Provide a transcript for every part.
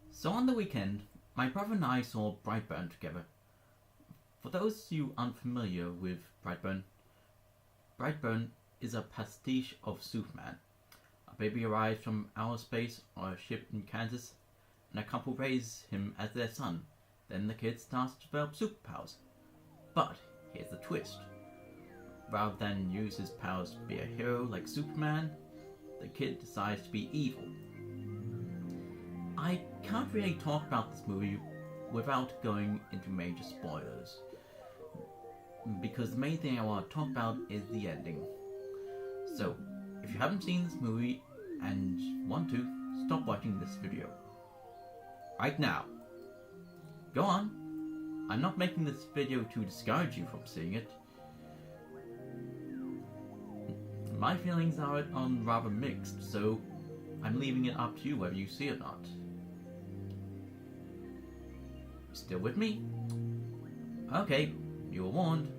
So on the weekend, my brother and I saw Brightburn together. For those of you unfamiliar with Brightburn, Brightburn is a pastiche of Superman. A baby arrives from outer space on a ship in Kansas, and a couple raise him as their son. Then the kid starts to develop superpowers. But here's the twist. Rather than use his powers to be a hero like Superman, the kid decides to be evil. I can't really talk about this movie without going into major spoilers, because the main thing I want to talk about is the ending. So, if you haven't seen this movie and want to, stop watching this video. Right now. Go on. I'm not making this video to discourage you from seeing it. My feelings are rather mixed, so I'm leaving it up to you whether you see it or not. Still with me? Okay, you were warned.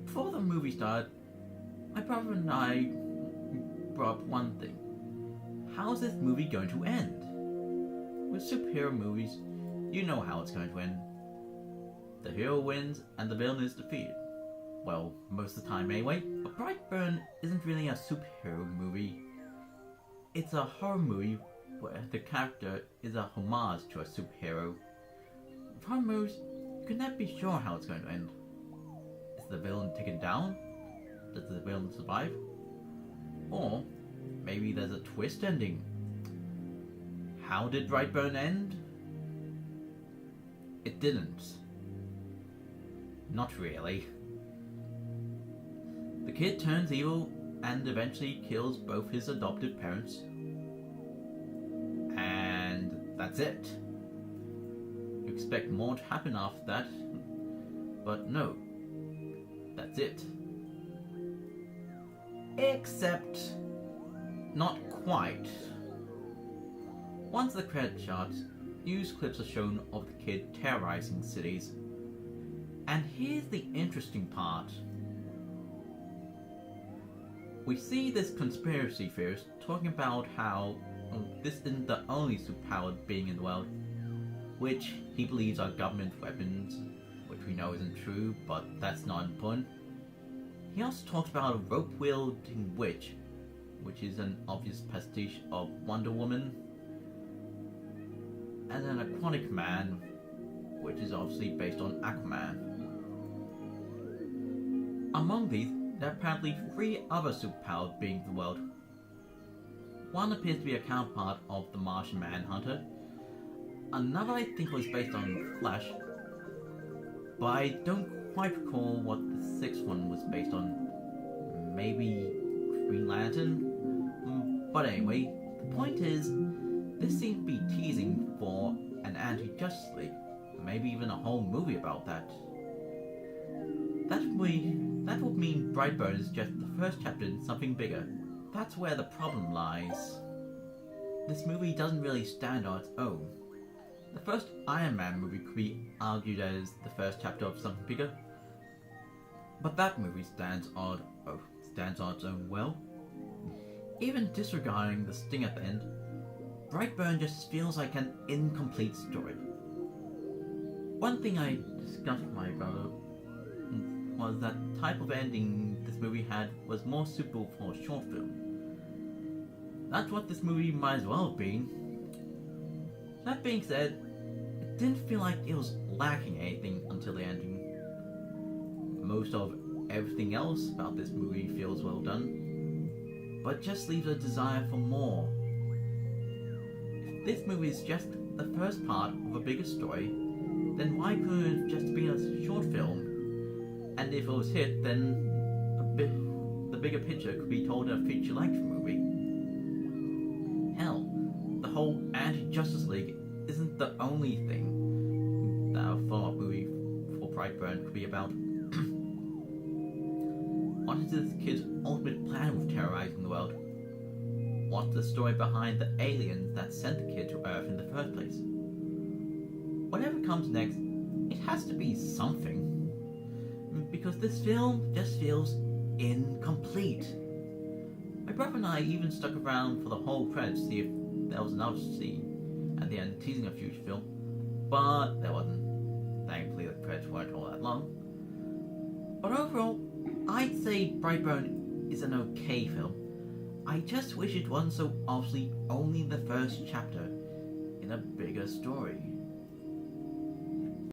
Before the movie started, my brother and I brought up one thing. How's this movie going to end? With superhero movies, you know how it's going to end. The hero wins and the villain is defeated. Well, most of the time anyway. But Brightburn isn't really a superhero movie. It's a horror movie where the character is a homage to a superhero. With horror movies, you can never be sure how it's going to end. Is the villain taken down? Does the villain survive? Or maybe there's a twist ending. How did Brightburn end? It didn't. Not really. The kid turns evil and eventually kills both his adoptive parents. And that's it. You expect more to happen after that, but no. That's it. Except, not quite. Once the credit charts, news clips are shown of the kid terrorizing cities. And here's the interesting part. We see this conspiracy theorist talking about how this isn't the only superpowered being in the world, which he believes are government weapons, which we know isn't true, but that's not important. He also talks about a rope-wielding witch, which is an obvious pastiche of Wonder Woman, and an aquatic man, which is obviously based on Aquaman. Among these, there are apparently 3 other superpowered beings in the world. One appears to be a counterpart of the Martian Manhunter. Another I think was based on Flash, but I don't quite recall what the 6th one was based on. Maybe Green Lantern? But anyway, the point is, this seems to be teasing for an anti-Justice League. Maybe even a whole movie about that. That would mean Brightburn is just the first chapter in something bigger. That's where the problem lies. This movie doesn't really stand on its own. The first Iron Man movie could be argued as the first chapter of something bigger, but that movie stands on its own well. Even disregarding the sting at the end, Brightburn just feels like an incomplete story. One thing I discussed with my brother was that type of ending this movie had was more suitable for a short film. That's what this movie might as well have been. That being said, it didn't feel like it was lacking anything until the ending. Most of everything else about this movie feels well done, but just leaves a desire for more. If this movie is just the first part of a bigger story, then why couldn't it just be a short film? And if it was hit, then the bigger picture could be told in a feature-length movie. Hell, the whole anti-Justice League isn't the only thing that a follow-up movie for Brightburn could be about. What is this kid's ultimate plan with terrorizing the world? What's the story behind the aliens that sent the kid to Earth in the first place? Whatever comes next, it has to be something. Because this film just feels incomplete. My brother and I even stuck around for the whole credits to see if there was another scene at the end teasing a future film, but there wasn't. Thankfully, the credits weren't all that long. But overall, I'd say Brightburn is an okay film. I just wish it wasn't so obviously only the first chapter in a bigger story.